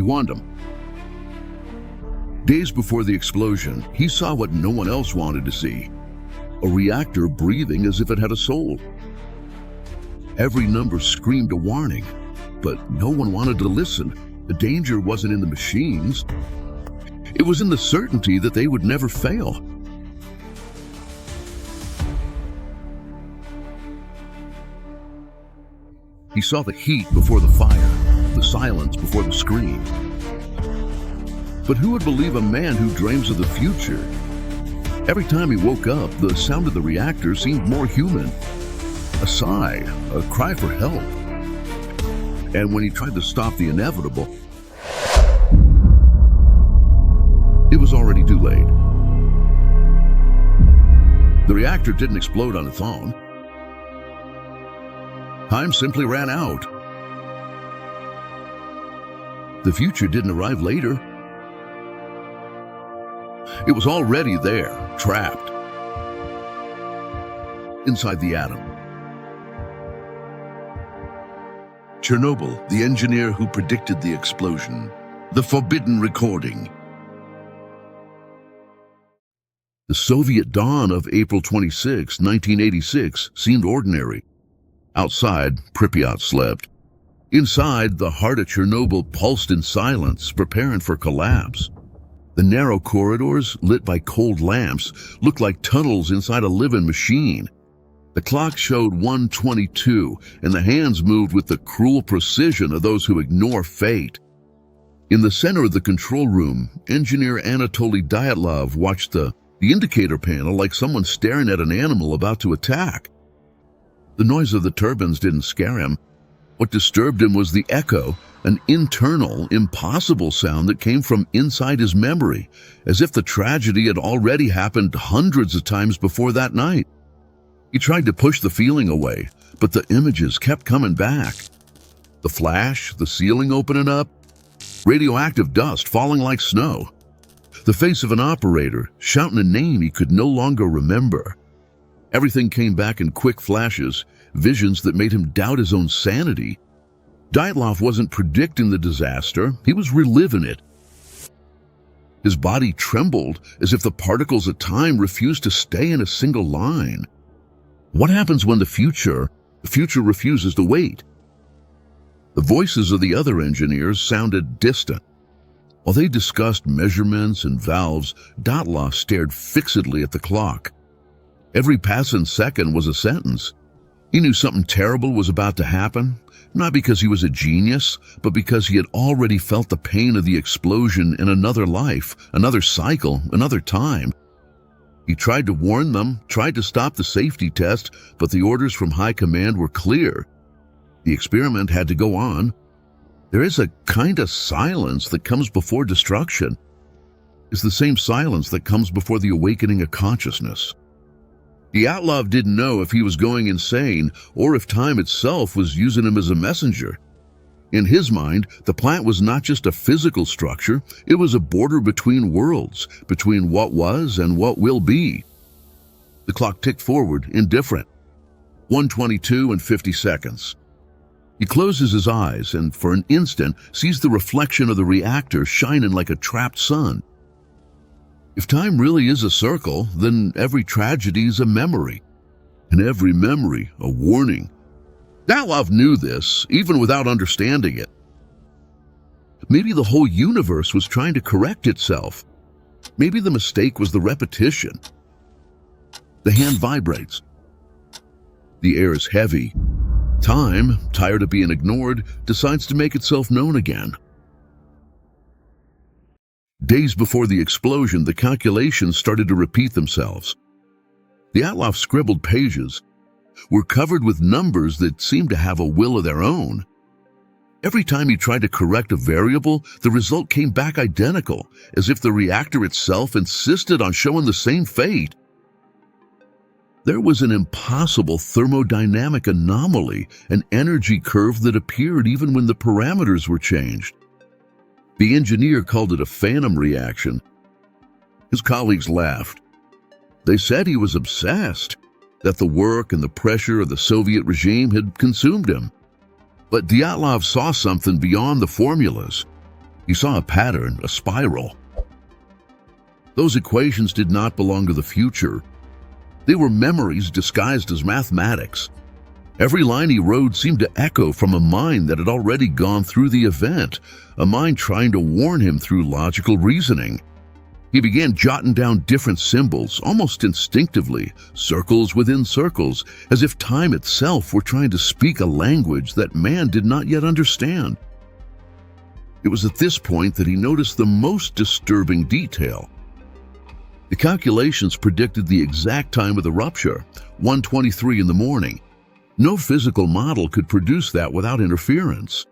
He warned them. Days before the explosion, he saw what no one else wanted to see: a reactor breathing as if it had a soul. Every number screamed a warning, but no one wanted to listen. The danger wasn't in the machines. It was in the certainty that they would never fail. He saw the heat before the fire, the silence before the scream. But who would believe a man who dreams of the future? Every time he woke up, the sound of the reactor seemed more human. A sigh, a cry for help. And when he tried to stop the inevitable, it was already too late. The reactor didn't explode on its own. Time simply ran out. The future didn't arrive later. It was already there, trapped inside the atom. Chernobyl, the engineer who predicted the explosion. The forbidden recording. The Soviet dawn of April 26, 1986 seemed ordinary. Outside, Pripyat slept. Inside, the heart of Chernobyl pulsed in silence, preparing for collapse. The narrow corridors, lit by cold lamps, looked like tunnels inside a living machine. The clock showed 1:22, and the hands moved with the cruel precision of those who ignore fate. In the center of the control room, engineer Anatoly Dyatlov watched the indicator panel like someone staring at an animal about to attack. The noise of the turbines didn't scare him. What disturbed him was the echo, an internal, impossible sound that came from inside his memory, as if the tragedy had already happened hundreds of times before that night. He tried to push the feeling away, but the images kept coming back. The flash, the ceiling opening up, radioactive dust falling like snow. The face of an operator, shouting a name he could no longer remember. Everything came back in quick flashes, visions that made him doubt his own sanity. Dyatlov wasn't predicting the disaster, he was reliving it. His body trembled as if the particles of time refused to stay in a single line. What happens when the future refuses to wait? The voices of the other engineers sounded distant. While they discussed measurements and valves, Dyatlov stared fixedly at the clock. Every passing second was a sentence. He knew something terrible was about to happen, not because he was a genius, but because he had already felt the pain of the explosion in another life, another cycle, another time. He tried to warn them, tried to stop the safety test, but the orders from high command were clear. The experiment had to go on. There is a kind of silence that comes before destruction. It's the same silence that comes before the awakening of consciousness. Dyatlov didn't know if he was going insane or if time itself was using him as a messenger. In his mind, the plant was not just a physical structure, it was a border between worlds, between what was and what will be. The clock ticked forward, indifferent. 1:22 and 50 seconds. He closes his eyes and for an instant sees the reflection of the reactor shining like a trapped sun. If time really is a circle, then every tragedy is a memory, and every memory a warning. Dyatlov knew this, even without understanding it. Maybe the whole universe was trying to correct itself. Maybe the mistake was the repetition. The hand vibrates. The air is heavy. Time, tired of being ignored, decides to make itself known again. Days before the explosion, the calculations started to repeat themselves. Dyatlov scribbled pages were covered with numbers that seemed to have a will of their own. Every time he tried to correct a variable, the result came back identical, as if the reactor itself insisted on showing the same fate. There was an impossible thermodynamic anomaly, an energy curve that appeared even when the parameters were changed. The engineer called it a phantom reaction. His colleagues laughed. They said he was obsessed, that the work and the pressure of the Soviet regime had consumed him. But Dyatlov saw something beyond the formulas. He saw a pattern, a spiral. Those equations did not belong to the future. They were memories disguised as mathematics. Every line he wrote seemed to echo from a mind that had already gone through the event, a mind trying to warn him through logical reasoning. He began jotting down different symbols, almost instinctively, circles within circles, as if time itself were trying to speak a language that man did not yet understand. It was at this point that he noticed the most disturbing detail. The calculations predicted the exact time of the rupture, 1:23 in the morning. No physical model could produce that without interference.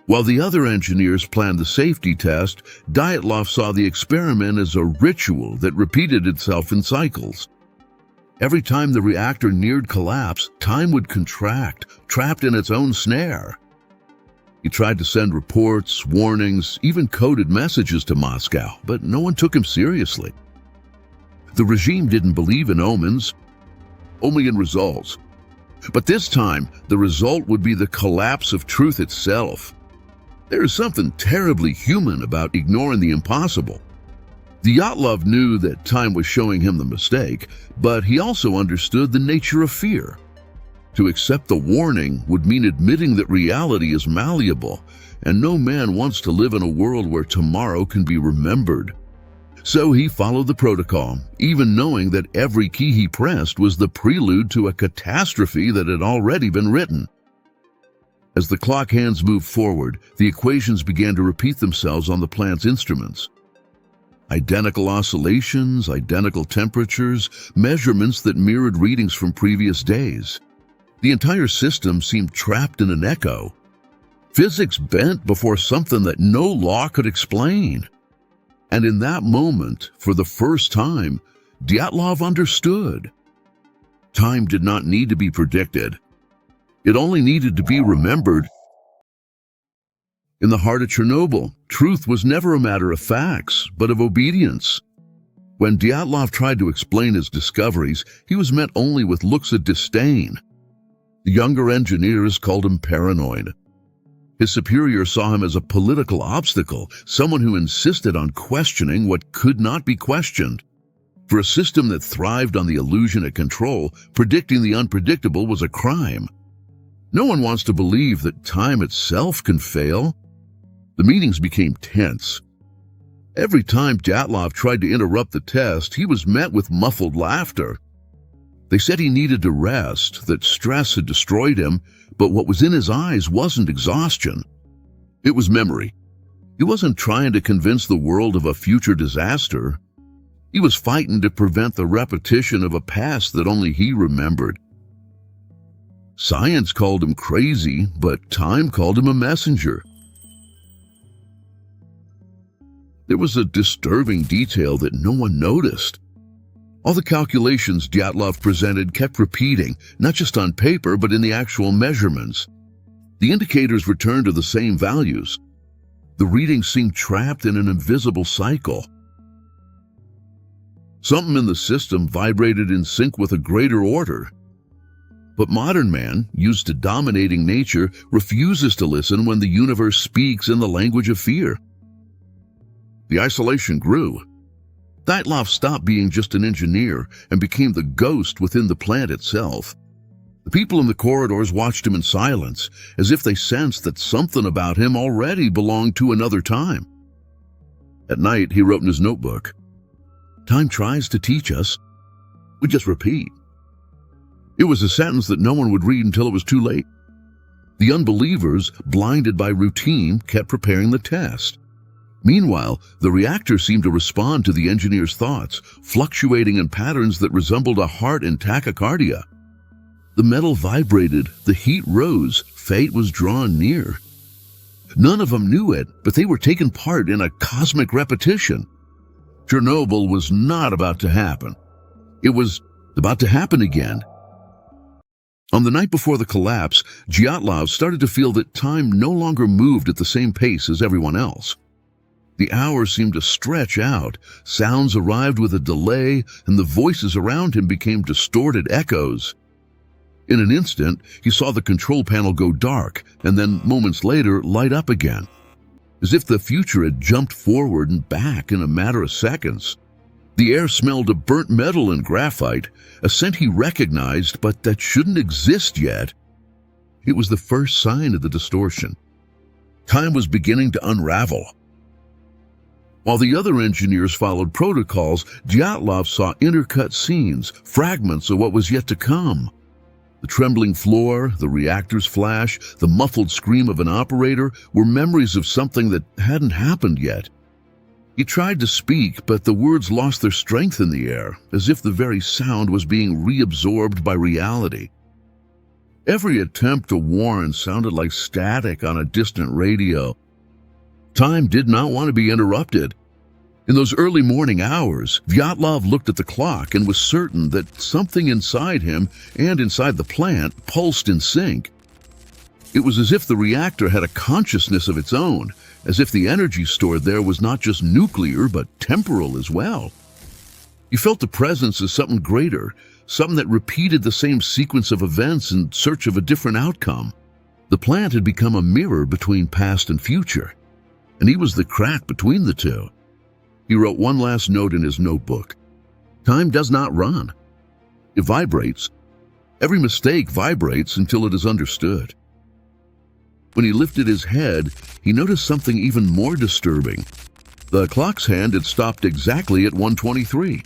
While the other engineers planned the safety test, Dyatlov saw the experiment as a ritual that repeated itself in cycles. Every time the reactor neared collapse, time would contract, trapped in its own snare. He tried to send reports, warnings, even coded messages to Moscow, but no one took him seriously. The regime didn't believe in omens, only in results. But this time, the result would be the collapse of truth itself. There is something terribly human about ignoring the impossible. Dyatlov knew that time was showing him the mistake, but he also understood the nature of fear. To accept the warning would mean admitting that reality is malleable, and no man wants to live in a world where tomorrow can be remembered. So he followed the protocol, even knowing that every key he pressed was the prelude to a catastrophe that had already been written. As the clock hands moved forward, the equations began to repeat themselves on the plant's instruments. Identical oscillations, identical temperatures, measurements that mirrored readings from previous days. The entire system seemed trapped in an echo. Physics bent before something that no law could explain. And in that moment, for the first time, Dyatlov understood. Time did not need to be predicted. It only needed to be remembered. In the heart of Chernobyl, truth was never a matter of facts, but of obedience. When Dyatlov tried to explain his discoveries, he was met only with looks of disdain. The younger engineers called him paranoid. His superiors saw him as a political obstacle, someone who insisted on questioning what could not be questioned. For a system that thrived on the illusion of control, predicting the unpredictable was a crime. No one wants to believe that time itself can fail. The meetings became tense. Every time Dyatlov tried to interrupt the test, he was met with muffled laughter. They said he needed to rest, that stress had destroyed him, but what was in his eyes wasn't exhaustion. It was memory. He wasn't trying to convince the world of a future disaster. He was fighting to prevent the repetition of a past that only he remembered. Science called him crazy, but time called him a messenger. There was a disturbing detail that no one noticed. All the calculations Dyatlov presented kept repeating, not just on paper, but in the actual measurements. The indicators returned to the same values. The readings seemed trapped in an invisible cycle. Something in the system vibrated in sync with a greater order. But modern man, used to dominating nature, refuses to listen when the universe speaks in the language of fear. The isolation grew. Dyatlov stopped being just an engineer and became the ghost within the plant itself. The people in the corridors watched him in silence, as if they sensed that something about him already belonged to another time. At night, he wrote in his notebook, "Time tries to teach us. We just repeat." It was a sentence that no one would read until it was too late. The unbelievers, blinded by routine, kept preparing the test. Meanwhile, the reactor seemed to respond to the engineer's thoughts, fluctuating in patterns that resembled a heart in tachycardia. The metal vibrated, the heat rose, fate was drawn near. None of them knew it, but they were taking part in a cosmic repetition. Chernobyl was not about to happen. It was about to happen again. On the night before the collapse, Dyatlov started to feel that time no longer moved at the same pace as everyone else. The hours seemed to stretch out, sounds arrived with a delay, and the voices around him became distorted echoes. In an instant, he saw the control panel go dark, and then moments later light up again. as if the future had jumped forward and back in a matter of seconds. The air smelled of burnt metal and graphite, a scent he recognized but that shouldn't exist yet. It was the first sign of the distortion. Time was beginning to unravel. While the other engineers followed protocols, Dyatlov saw intercut scenes, fragments of what was yet to come. The trembling floor, the reactor's flash, the muffled scream of an operator were memories of something that hadn't happened yet. He tried to speak, but the words lost their strength in the air, as if the very sound was being reabsorbed by reality. Every attempt to warn sounded like static on a distant radio. Time did not want to be interrupted. In those early morning hours, Dyatlov looked at the clock and was certain that something inside him and inside the plant pulsed in sync. It was as if the reactor had a consciousness of its own, as if the energy stored there was not just nuclear but temporal as well. He felt the presence of something greater, something that repeated the same sequence of events in search of a different outcome. The plant had become a mirror between past and future, and he was the crack between the two. He wrote one last note in his notebook. Time does not run. It vibrates. Every mistake vibrates until it is understood. When he lifted his head, he noticed something even more disturbing. The clock's hand had stopped exactly at 1:23.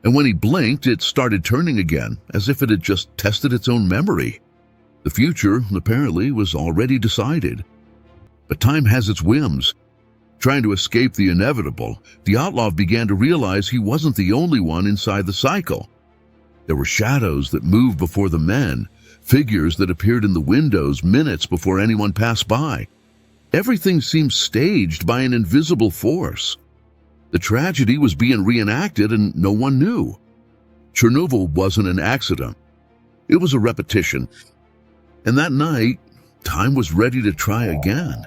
And when he blinked, it started turning again, as if it had just tested its own memory. The future, apparently, was already decided. But time has its whims. Trying to escape the inevitable, Dyatlov began to realize he wasn't the only one inside the cycle. There were shadows that moved before the men, figures that appeared in the windows minutes before anyone passed by. Everything seemed staged by an invisible force. The tragedy was being reenacted and no one knew. Chernobyl wasn't an accident. It was a repetition. And that night, time was ready to try again.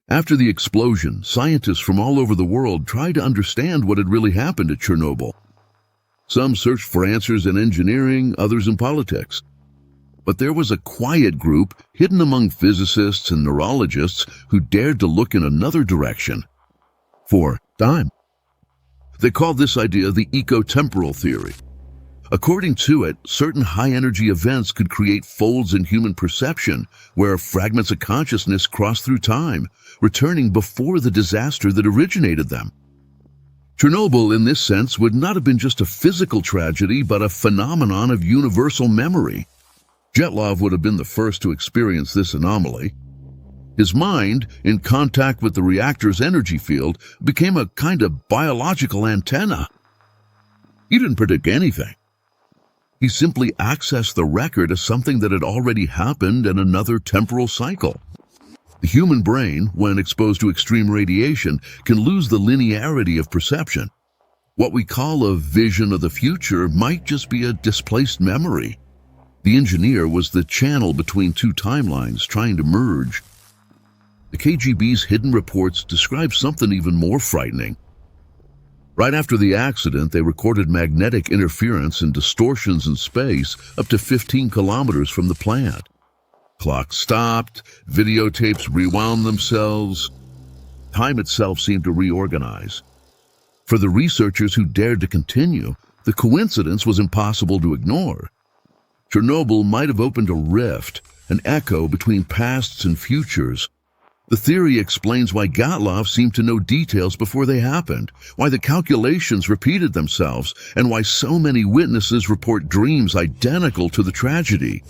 After the explosion, scientists from all over the world tried to understand what had really happened at Chernobyl. Some searched for answers in engineering, others in politics. But there was a quiet group hidden among physicists and neurologists who dared to look in another direction. For time. They called this idea the eco-temporal theory. According to it, certain high-energy events could create folds in human perception where fragments of consciousness cross through time, returning before the disaster that originated them. Chernobyl, in this sense, would not have been just a physical tragedy, but a phenomenon of universal memory. Dyatlov would have been the first to experience this anomaly. His mind, in contact with the reactor's energy field, became a kind of biological antenna. He didn't predict anything. He simply accessed the record as something that had already happened in another temporal cycle. The human brain, when exposed to extreme radiation, can lose the linearity of perception. What we call a vision of the future might just be a displaced memory. The engineer was the channel between two timelines trying to merge. The KGB's hidden reports describe something even more frightening. Right after the accident, they recorded magnetic interference and distortions in space up to 15 kilometers from the plant. Clocks stopped, videotapes rewound themselves. Time itself seemed to reorganize. For the researchers who dared to continue, the coincidence was impossible to ignore. Chernobyl might have opened a rift, an echo between pasts and futures. The theory explains why Dyatlov seemed to know details before they happened, why the calculations repeated themselves, and why so many witnesses report dreams identical to the tragedy.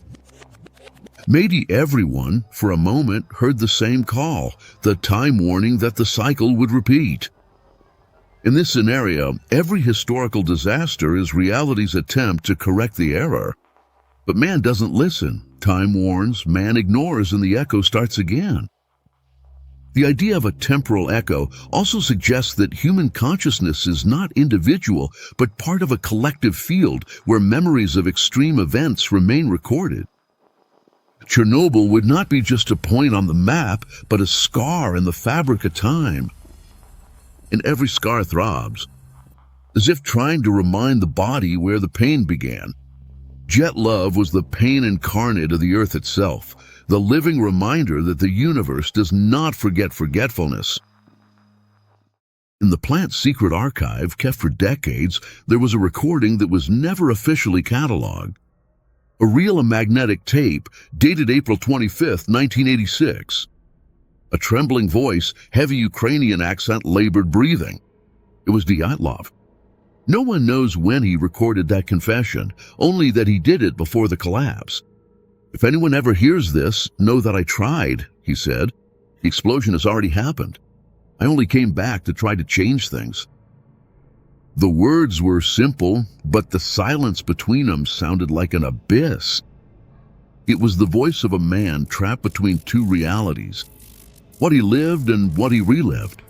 Maybe everyone, for a moment, heard the same call, the time warning that the cycle would repeat. In this scenario, every historical disaster is reality's attempt to correct the error. But man doesn't listen. Time warns, man ignores, and the echo starts again. The idea of a temporal echo also suggests that human consciousness is not individual, but part of a collective field where memories of extreme events remain recorded. Chernobyl would not be just a point on the map, but a scar in the fabric of time. And every scar throbs, as if trying to remind the body where the pain began. Dyatlov was the pain incarnate of the earth itself, the living reminder that the universe does not forget forgetfulness. In the plant's secret archive, kept for decades, there was a recording that was never officially cataloged. A reel of magnetic tape dated April 25, 1986. A trembling voice, heavy Ukrainian accent, labored breathing. It was Dyatlov. No one knows when he recorded that confession, only that he did it before the collapse. "If anyone ever hears this, know that I tried," he said. "The explosion has already happened. I only came back to try to change things." The words were simple, but the silence between them sounded like an abyss. It was the voice of a man trapped between two realities, what he lived and what he relived.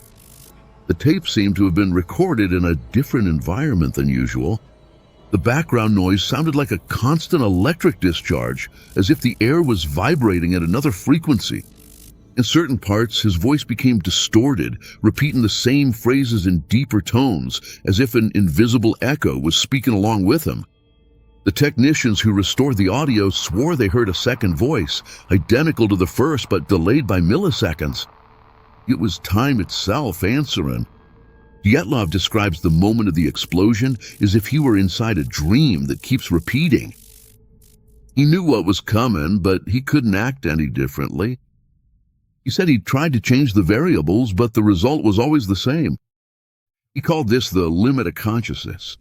The tape seemed to have been recorded in a different environment than usual. The background noise sounded like a constant electric discharge, as if the air was vibrating at another frequency. In certain parts, his voice became distorted, repeating the same phrases in deeper tones, as if an invisible echo was speaking along with him. The technicians who restored the audio swore they heard a second voice, identical to the first but delayed by milliseconds. It was time itself answering. Dyatlov describes the moment of the explosion as if he were inside a dream that keeps repeating. He knew what was coming, but he couldn't act any differently. He said he tried to change the variables, but the result was always the same. He called this the limit of consciousness,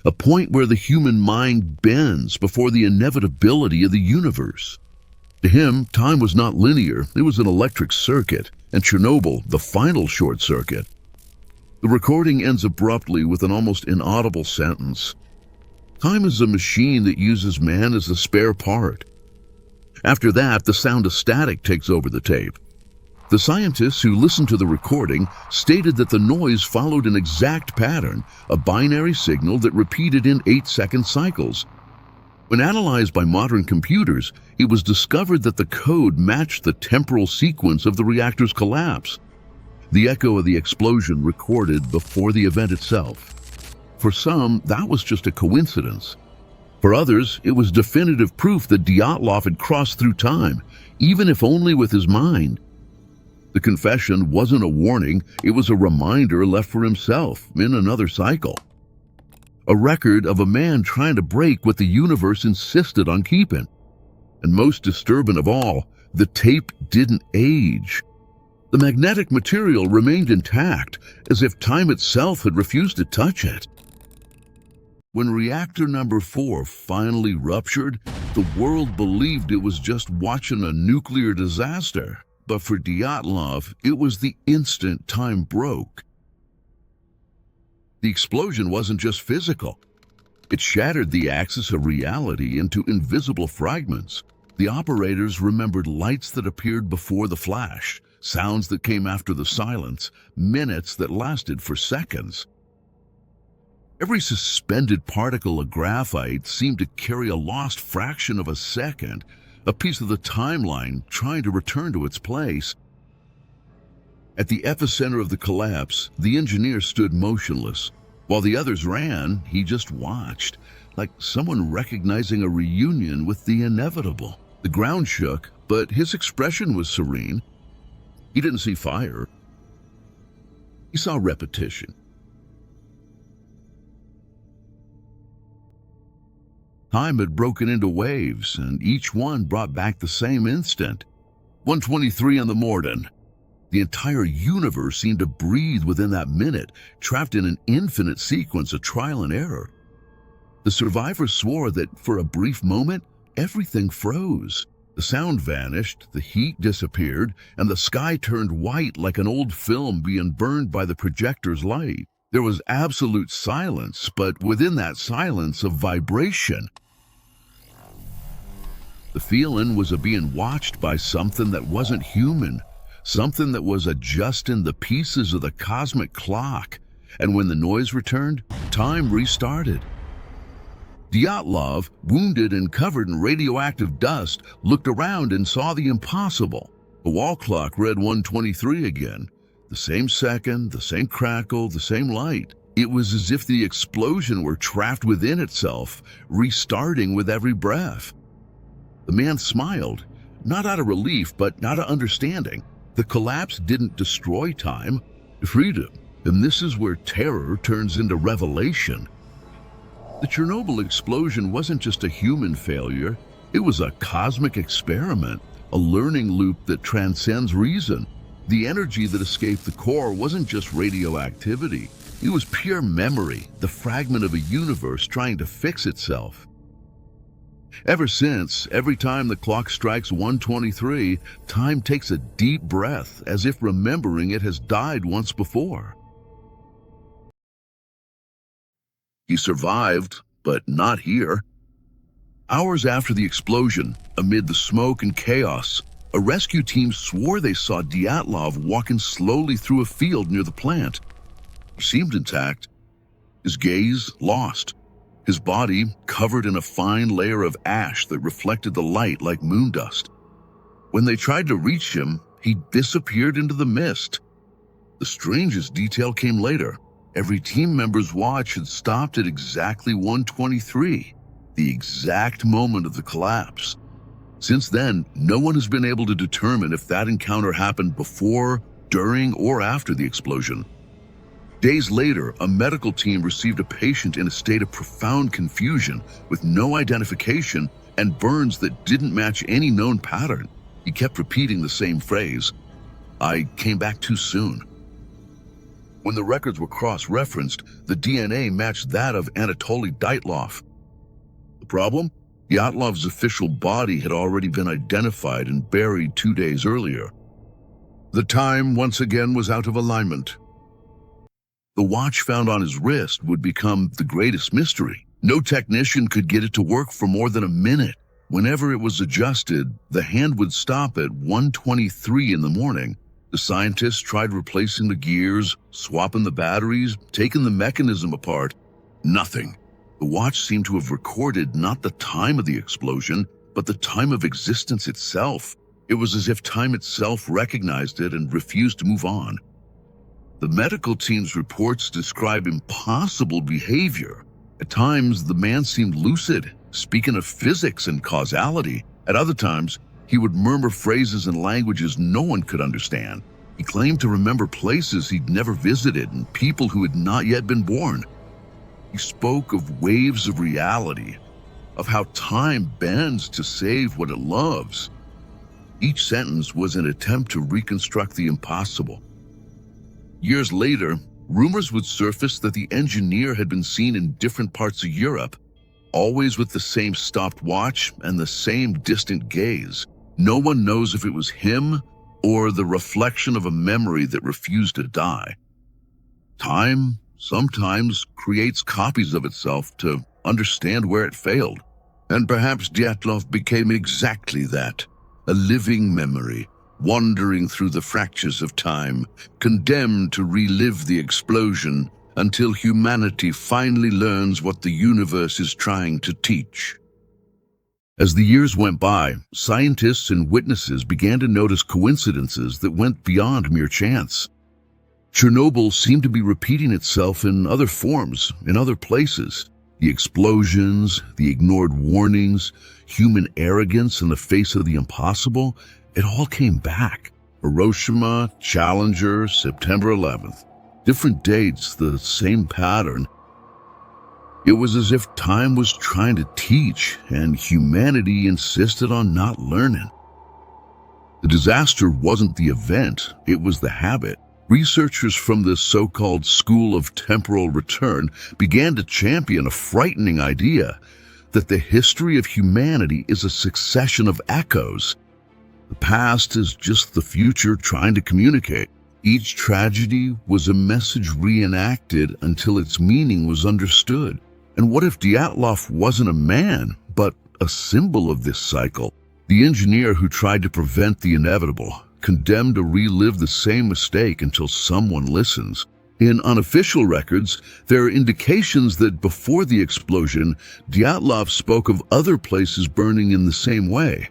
a point where the human mind bends before the inevitability of the universe. To him, time was not linear. It was an electric circuit, and Chernobyl, the final short circuit. The recording ends abruptly with an almost inaudible sentence. "Time is a machine that uses man as a spare part." After that, the sound of static takes over the tape. The scientists who listened to the recording stated that the noise followed an exact pattern, a binary signal that repeated in 8-second cycles. When analyzed by modern computers, it was discovered that the code matched the temporal sequence of the reactor's collapse, the echo of the explosion recorded before the event itself. For some, that was just a coincidence. For others, it was definitive proof that Dyatlov had crossed through time, even if only with his mind. The confession wasn't a warning, it was a reminder left for himself in another cycle. A record of a man trying to break what the universe insisted on keeping. And most disturbing of all, the tape didn't age. The magnetic material remained intact, as if time itself had refused to touch it. When reactor number 4 finally ruptured, the world believed it was just watching a nuclear disaster. But for Dyatlov, it was the instant time broke. The explosion wasn't just physical. It shattered the axis of reality into invisible fragments. The operators remembered lights that appeared before the flash, sounds that came after the silence, minutes that lasted for seconds. Every suspended particle of graphite seemed to carry a lost fraction of a second, a piece of the timeline trying to return to its place. At the epicenter of the collapse, the engineer stood motionless. While the others ran, he just watched, like someone recognizing a reunion with the inevitable. The ground shook, but his expression was serene. He didn't see fire. He saw repetition. Time had broken into waves, and each one brought back the same instant. 1:23 in the morning. The entire universe seemed to breathe within that minute, trapped in an infinite sequence of trial and error. The survivors swore that for a brief moment, everything froze. The sound vanished, the heat disappeared, and the sky turned white like an old film being burned by the projector's light. There was absolute silence, but within that silence, a vibration. The feeling was of being watched by something that wasn't human, something that was adjusting the pieces of the cosmic clock. And when the noise returned, time restarted. Dyatlov, wounded and covered in radioactive dust, looked around and saw the impossible. The wall clock read 1:23 again. The same second, the same crackle, the same light. It was as if the explosion were trapped within itself, restarting with every breath. The man smiled, not out of relief, but out of understanding. The collapse didn't destroy time, it freed it. And this is where terror turns into revelation. The Chernobyl explosion wasn't just a human failure, it was a cosmic experiment, a learning loop that transcends reason. The energy that escaped the core wasn't just radioactivity, it was pure memory, the fragment of a universe trying to fix itself. Ever since, every time the clock strikes 1:23, time takes a deep breath, as if remembering it has died once before. He survived, but not here. Hours after the explosion, amid the smoke and chaos, a rescue team swore they saw Dyatlov walking slowly through a field near the plant. He seemed intact, his gaze lost, his body covered in a fine layer of ash that reflected the light like moon dust. When they tried to reach him, he disappeared into the mist. The strangest detail came later. Every team member's watch had stopped at exactly 1:23, the exact moment of the collapse. Since then, no one has been able to determine if that encounter happened before, during, or after the explosion. Days later, a medical team received a patient in a state of profound confusion with no identification and burns that didn't match any known pattern. He kept repeating the same phrase, "I came back too soon." When the records were cross-referenced, the DNA matched that of Anatoly Dyatlov. The problem? Dyatlov's official body had already been identified and buried 2 days earlier. The time once again was out of alignment. The watch found on his wrist would become the greatest mystery. No technician could get it to work for more than a minute. Whenever it was adjusted, the hand would stop at 1:23 in the morning. The scientists tried replacing the gears, swapping the batteries, taking the mechanism apart. Nothing. The watch seemed to have recorded not the time of the explosion, but the time of existence itself. It was as if time itself recognized it and refused to move on. The medical team's reports describe impossible behavior. At times, the man seemed lucid, speaking of physics and causality. At other times, he would murmur phrases in languages no one could understand. He claimed to remember places he'd never visited and people who had not yet been born. He spoke of waves of reality, of how time bends to save what it loves. Each sentence was an attempt to reconstruct the impossible. Years later, rumors would surface that the engineer had been seen in different parts of Europe, always with the same stopped watch and the same distant gaze. No one knows if it was him or the reflection of a memory that refused to die. Time sometimes creates copies of itself to understand where it failed. And perhaps Dyatlov became exactly that, a living memory, wandering through the fractures of time, condemned to relive the explosion until humanity finally learns what the universe is trying to teach. As the years went by, scientists and witnesses began to notice coincidences that went beyond mere chance. Chernobyl seemed to be repeating itself in other forms, in other places. The explosions, the ignored warnings, human arrogance in the face of the impossible, it all came back. Hiroshima, Challenger, September 11th. Different dates, the same pattern. It was as if time was trying to teach, and humanity insisted on not learning. The disaster wasn't the event, it was the habit. Researchers from the so-called School of Temporal Return began to champion a frightening idea that the history of humanity is a succession of echoes. The past is just the future trying to communicate. Each tragedy was a message reenacted until its meaning was understood. And what if Dyatlov wasn't a man, but a symbol of this cycle? The engineer who tried to prevent the inevitable, condemned to relive the same mistake until someone listens. In unofficial records, there are indications that before the explosion, Dyatlov spoke of other places burning in the same way,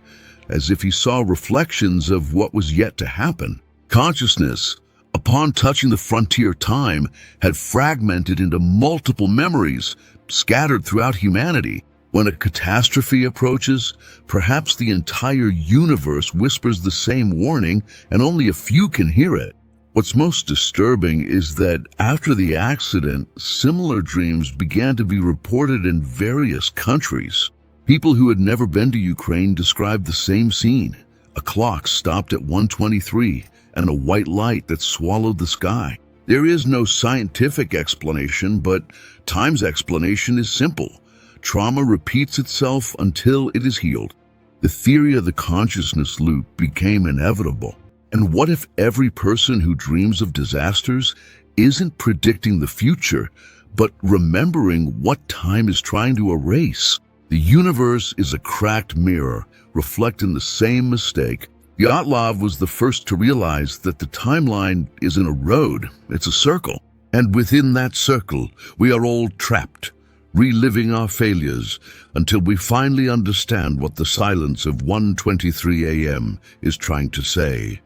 as if he saw reflections of what was yet to happen. Consciousness, upon touching the frontier time, had fragmented into multiple memories, scattered throughout humanity. When a catastrophe approaches, perhaps the entire universe whispers the same warning and only a few can hear it. What's most disturbing is that after the accident, similar dreams began to be reported in various countries. People who had never been to Ukraine described the same scene. A clock stopped at 1:23 and a white light that swallowed the sky. There is no scientific explanation, but time's explanation is simple. Trauma repeats itself until it is healed. The theory of the consciousness loop became inevitable. And what if every person who dreams of disasters isn't predicting the future, but remembering what time is trying to erase? The universe is a cracked mirror, reflecting the same mistake. Dyatlov was the first to realize that the timeline isn't a road, it's a circle. And within that circle, we are all trapped, reliving our failures until we finally understand what the silence of 1:23 a.m. is trying to say.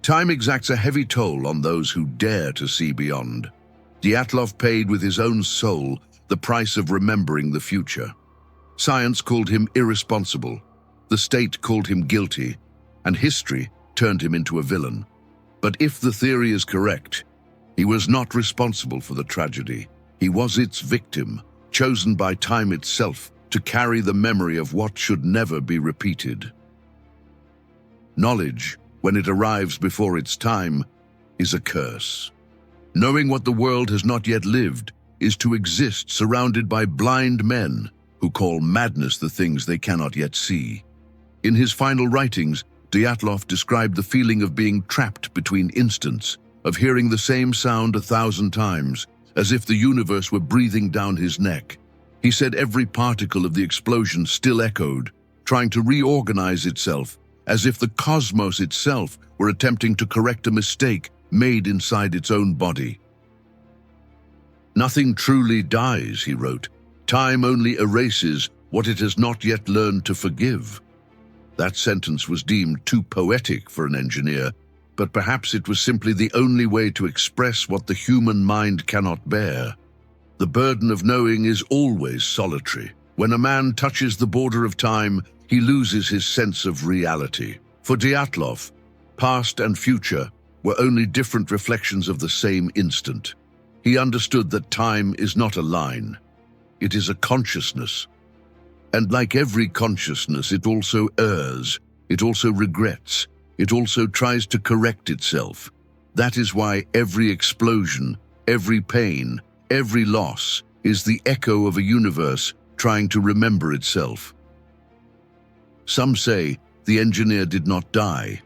Time exacts a heavy toll on those who dare to see beyond. Dyatlov paid with his own soul the price of remembering the future. Science called him irresponsible, the state called him guilty, and history turned him into a villain. But if the theory is correct, he was not responsible for the tragedy. He was its victim, chosen by time itself to carry the memory of what should never be repeated. Knowledge, when it arrives before its time, is a curse. Knowing what the world has not yet lived is to exist surrounded by blind men who call madness the things they cannot yet see. In his final writings, Dyatlov described the feeling of being trapped between instants, of hearing the same sound 1,000 times, as if the universe were breathing down his neck. He said every particle of the explosion still echoed, trying to reorganize itself, as if the cosmos itself were attempting to correct a mistake made inside its own body. "Nothing truly dies," he wrote. "Time only erases what it has not yet learned to forgive." That sentence was deemed too poetic for an engineer, but perhaps it was simply the only way to express what the human mind cannot bear. The burden of knowing is always solitary. When a man touches the border of time, he loses his sense of reality. For Dyatlov, past and future were only different reflections of the same instant. He understood that time is not a line. It is a consciousness. And like every consciousness, it also errs, it also regrets, it also tries to correct itself. That is why every explosion, every pain, every loss is the echo of a universe trying to remember itself. Some say the engineer did not die.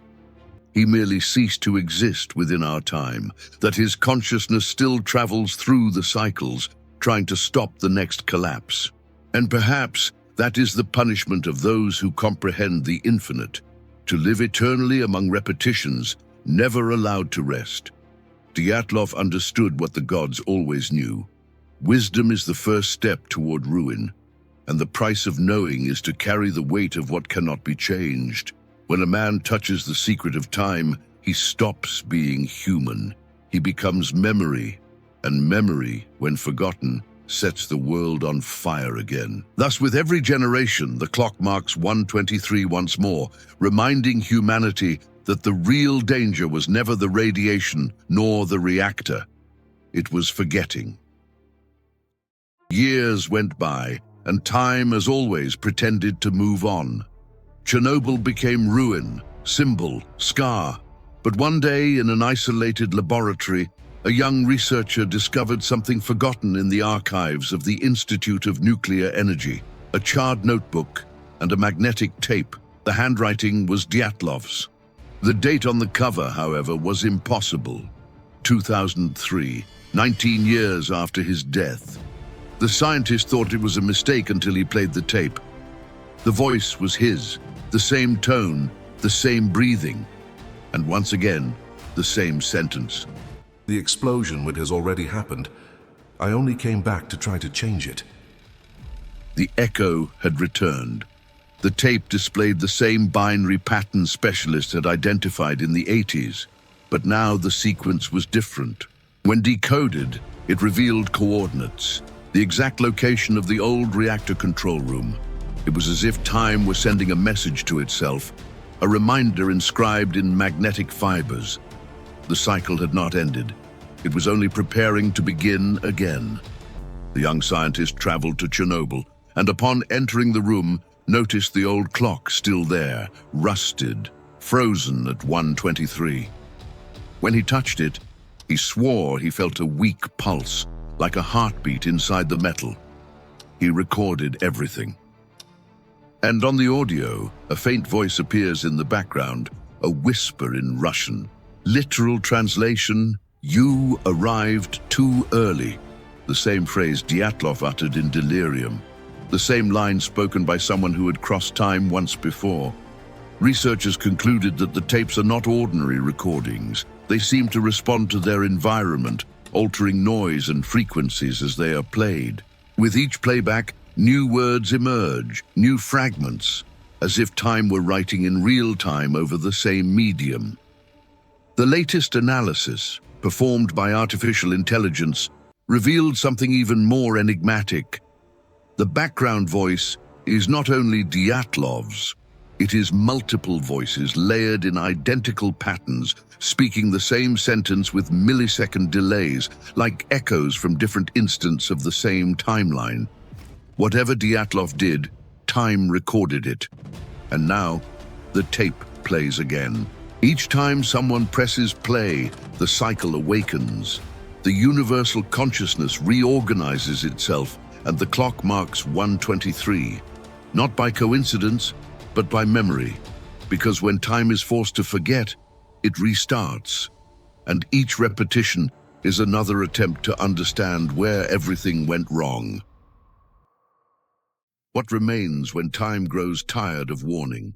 He merely ceased to exist within our time, that his consciousness still travels through the cycles, trying to stop the next collapse. And perhaps that is the punishment of those who comprehend the infinite, to live eternally among repetitions, never allowed to rest. Dyatlov understood what the gods always knew. Wisdom is the first step toward ruin, and the price of knowing is to carry the weight of what cannot be changed. When a man touches the secret of time, he stops being human. He becomes memory, and memory, when forgotten, sets the world on fire again. Thus, with every generation, the clock marks 1:23 once more, reminding humanity that the real danger was never the radiation nor the reactor. It was forgetting. Years went by, and time, as always, pretended to move on. Chernobyl became ruin, symbol, scar. But one day, in an isolated laboratory, a young researcher discovered something forgotten in the archives of the Institute of Nuclear Energy, a charred notebook and a magnetic tape. The handwriting was Dyatlov's. The date on the cover, however, was impossible. 2003, 19 years after his death. The scientist thought it was a mistake until he played the tape. The voice was his, the same tone, the same breathing, and once again, the same sentence. The explosion, which has already happened. I only came back to try to change it. The echo had returned. The tape displayed the same binary pattern specialists had identified in the 80s, but now the sequence was different. When decoded, it revealed coordinates. the exact location of the old reactor control room. It was as if time was sending a message to itself, a reminder inscribed in magnetic fibers. The cycle had not ended. It was only preparing to begin again. The young scientist traveled to Chernobyl, and upon entering the room, noticed the old clock still there, rusted, frozen at 1:23. When he touched it, he swore he felt a weak pulse, like a heartbeat inside the metal. He recorded everything. And on the audio, a faint voice appears in the background, a whisper in Russian. Literal translation, "You arrived too early." The same phrase Dyatlov uttered in delirium. The same line spoken by someone who had crossed time once before. Researchers concluded that the tapes are not ordinary recordings. They seem to respond to their environment, altering noise and frequencies as they are played. With each playback, new words emerge, new fragments, as if time were writing in real time over the same medium. The latest analysis, performed by artificial intelligence, revealed something even more enigmatic. The background voice is not only Dyatlov's, it is multiple voices layered in identical patterns, speaking the same sentence with millisecond delays, like echoes from different instants of the same timeline. Whatever Dyatlov did, time recorded it. And now, the tape plays again. Each time someone presses play, the cycle awakens. The universal consciousness reorganizes itself, and the clock marks 1:23. Not by coincidence, but by memory. Because when time is forced to forget, it restarts. And each repetition is another attempt to understand where everything went wrong. What remains when time grows tired of warning?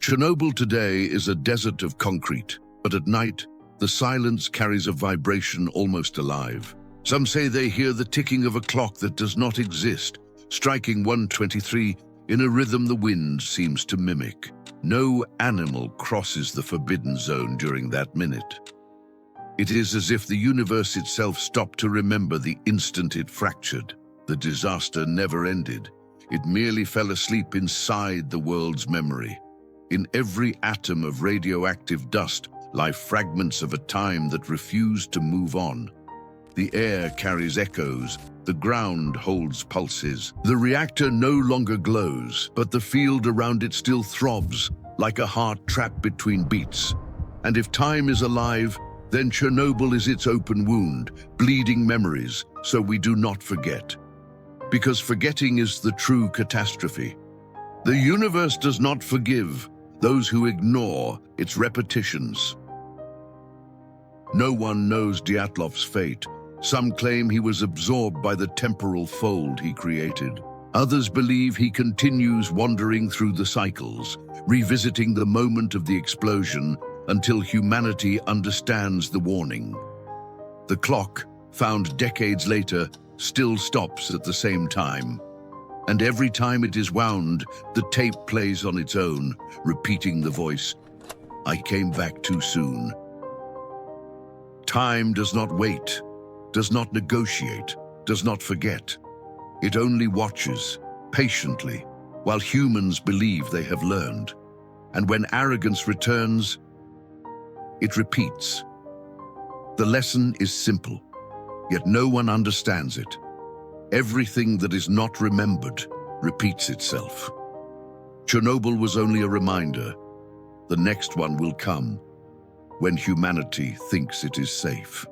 Chernobyl today is a desert of concrete, but at night, the silence carries a vibration almost alive. Some say they hear the ticking of a clock that does not exist, striking 1:23 in a rhythm the wind seems to mimic. No animal crosses the forbidden zone during that minute. It is as if the universe itself stopped to remember the instant it fractured. The disaster never ended. It merely fell asleep inside the world's memory. In every atom of radioactive dust lie fragments of a time that refused to move on. The air carries echoes, the ground holds pulses. The reactor no longer glows, but the field around it still throbs, like a heart trapped between beats. And if time is alive, then Chernobyl is its open wound, bleeding memories, so we do not forget. Because forgetting is the true catastrophe. The universe does not forgive those who ignore its repetitions. No one knows Dyatlov's fate. Some claim he was absorbed by the temporal fold he created. Others believe he continues wandering through the cycles, revisiting the moment of the explosion until humanity understands the warning. The clock, found decades later, still stops at the same time. And every time it is wound, the tape plays on its own, repeating the voice, "I came back too soon." Time does not wait, does not negotiate, does not forget. It only watches, patiently, while humans believe they have learned. And when arrogance returns, it repeats. The lesson is simple, yet no one understands it. Everything that is not remembered repeats itself. Chernobyl was only a reminder. The next one will come when humanity thinks it is safe.